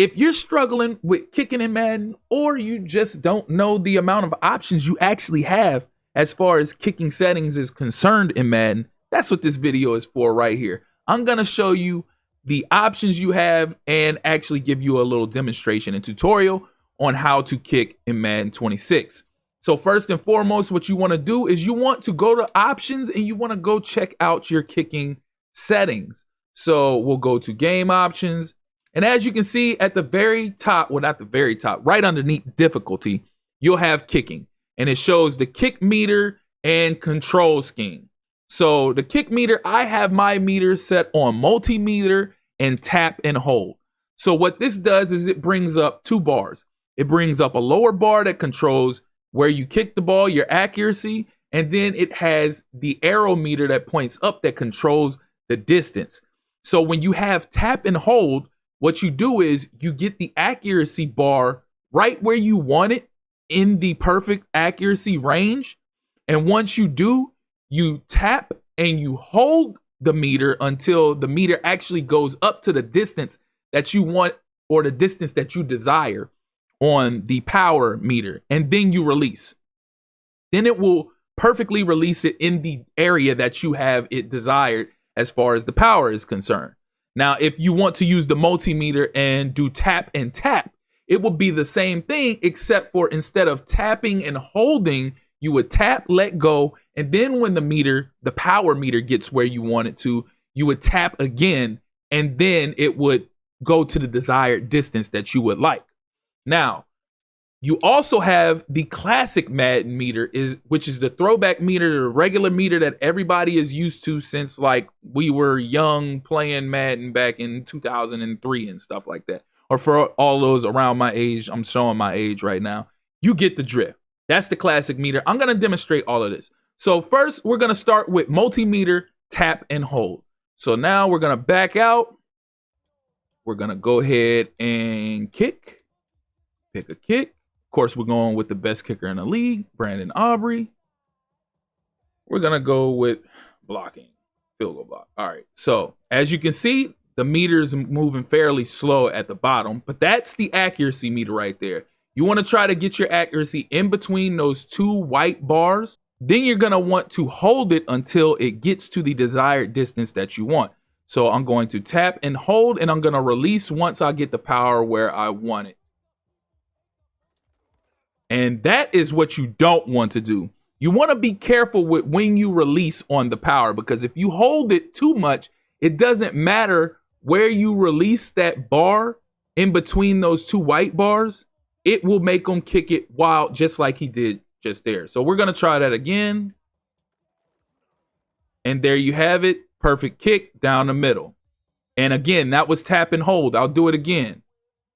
If you're struggling with kicking in Madden, or you just don't know the amount of options you actually have as far as kicking settings is concerned in Madden, that's what this video is for right here. I'm gonna show you the options you have and actually give you a little demonstration and tutorial on how to kick in Madden 26. So first and foremost, what you want to do is you want to go to options and you want to go check out your kicking settings. So we'll go to game options. And as you can see at the very top, well, not the very top, right underneath difficulty, you'll have kicking. And it shows the kick meter and control scheme. So the kick meter, I have my meter set on multimeter and tap and hold. So what this does is it brings up two bars. It brings up a lower bar that controls where you kick the ball, your accuracy, and then it has the arrow meter that points up that controls the distance. So when you have tap and hold, what you do is you get the accuracy bar right where you want it in the perfect accuracy range. And once you do, you tap and you hold the meter until the meter actually goes up to the distance that you want or the distance that you desire on the power meter, and then you release. Then it will perfectly release it in the area that you have it desired as far as the power is concerned. Now, if you want to use the multimeter and do tap and tap, it will be the same thing, except for instead of tapping and holding, you would tap, let go, and then when the power meter gets where you want it to, you would tap again, and then it would go to the desired distance that you would like. Now, you also have the classic Madden meter, which is the throwback meter, the regular meter that everybody is used to since like we were young playing Madden back in 2003 and stuff like that. Or for all those around my age, I'm showing my age right now. You get the drift. That's the classic meter. I'm going to demonstrate all of this. So first, we're going to start with multimeter, tap, and hold. So now we're going to back out. We're going to go ahead and kick. Pick a kick. Of course, we're going with the best kicker in the league, Brandon Aubrey. We're going to go with blocking, field goal block. All right. So as you can see, the meter is moving fairly slow at the bottom, but that's the accuracy meter right there. You want to try to get your accuracy in between those two white bars. Then you're going to want to hold it until it gets to the desired distance that you want. So I'm going to tap and hold, and I'm going to release once I get the power where I want it. And that is what you don't want to do. You want to be careful with when you release on the power, because if you hold it too much, it doesn't matter where you release that bar in between those two white bars. It will make them kick it wild, just like he did just there. So we're going to try that again. And there you have it. Perfect kick down the middle. And again, that was tap and hold. I'll do it again.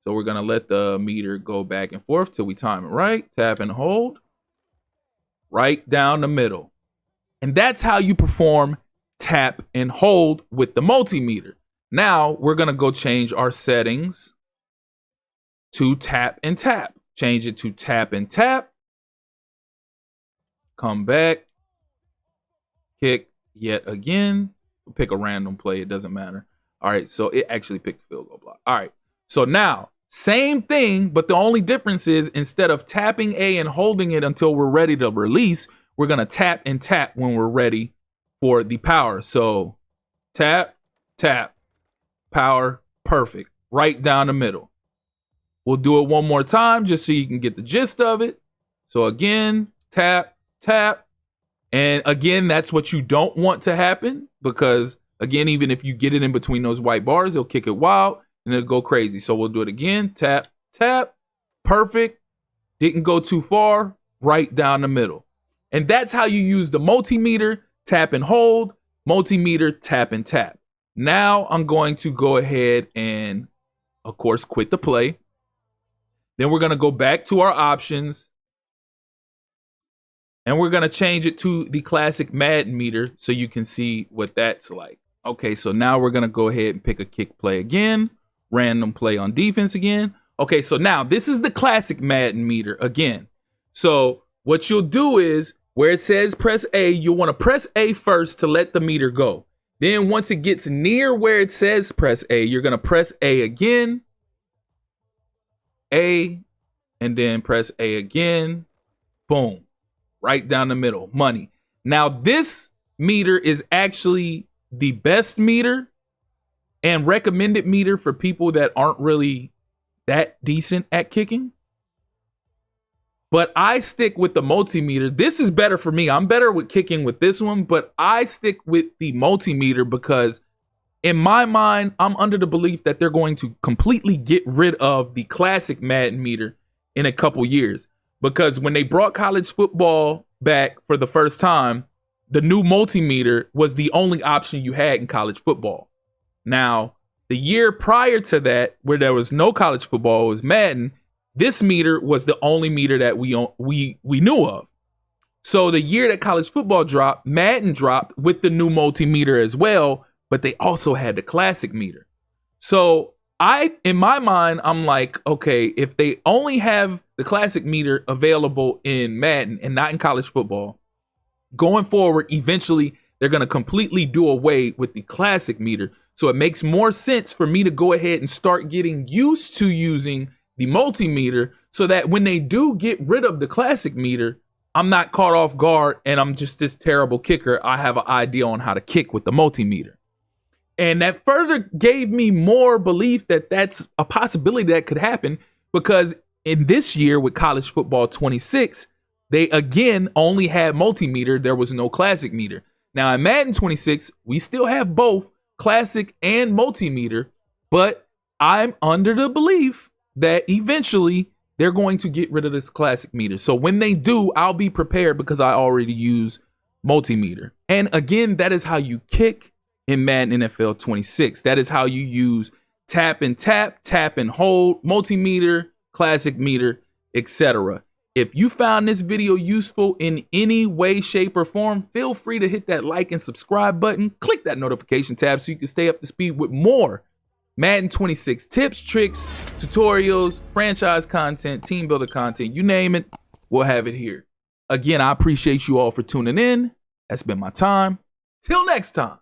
So we're going to let the meter go back and forth till we time it right. Tap and hold. Right down the middle. And that's how you perform tap and hold with the multimeter. Now we're going to go change our settings to tap and tap. Change it to tap and tap. Come back. Kick yet again. We'll pick a random play. It doesn't matter. All right. So it actually picked the field goal block. All right. So now, same thing, but the only difference is instead of tapping A and holding it until we're ready to release, we're going to tap and tap when we're ready for the power. So tap, tap, power, perfect. Right down the middle. We'll do it one more time just so you can get the gist of it. So again, tap, tap. And again, that's what you don't want to happen, because again, even if you get it in between those white bars, it'll kick it wild. And it'll go crazy. So we'll do it again. Tap, tap. Perfect. Didn't go too far. Right down the middle. And that's how you use the multimeter, tap and hold, multimeter, tap and tap. Now I'm going to go ahead and, of course, quit the play. Then we're going to go back to our options. And we're going to change it to the classic Madden meter so you can see what that's like. Okay, so now we're going to go ahead and pick a kick play again. Random play on defense again. Okay, so now this is the classic Madden meter again. So what you'll do is where it says press A, you'll want to press A first to let the meter go. Then once it gets near where it says press A, you're going to press A again. A and then press A again. Boom. Right down the middle. Money. Now, this meter is actually the best meter and recommended meter for people that aren't really that decent at kicking. But I stick with the multimeter. This is better for me. I'm better with kicking with this one, but I stick with the multimeter because in my mind, I'm under the belief that they're going to completely get rid of the classic Madden meter in a couple years. Because when they brought college football back for the first time, the new multimeter was the only option you had in college football. Now, the year prior to that, where there was no college football, it was Madden. This meter was the only meter that we knew of. So the year that college football dropped, Madden dropped with the new multimeter as well, but they also had the classic meter. So in my mind, I'm like, okay, if they only have the classic meter available in Madden and not in college football, going forward, eventually they're going to completely do away with the classic meter. So it makes more sense for me to go ahead and start getting used to using the multimeter so that when they do get rid of the classic meter, I'm not caught off guard and I'm just this terrible kicker. I have an idea on how to kick with the multimeter. And that further gave me more belief that that's a possibility that could happen, because in this year with college football 26, they again only had multimeter. There was no classic meter. Now in Madden 26, we still have both classic and multimeter, but I'm under the belief that eventually they're going to get rid of this classic meter. So when they do, I'll be prepared because I already use multimeter. And again, that is how you kick in Madden NFL 26. That is how you use tap and tap, tap and hold, multimeter, classic meter, etc. If you found this video useful in any way, shape, or form, feel free to hit that like and subscribe button. Click that notification tab so you can stay up to speed with more Madden 26 tips, tricks, tutorials, franchise content, team builder content, you name it, we'll have it here. Again, I appreciate you all for tuning in. That's been my time. Till next time.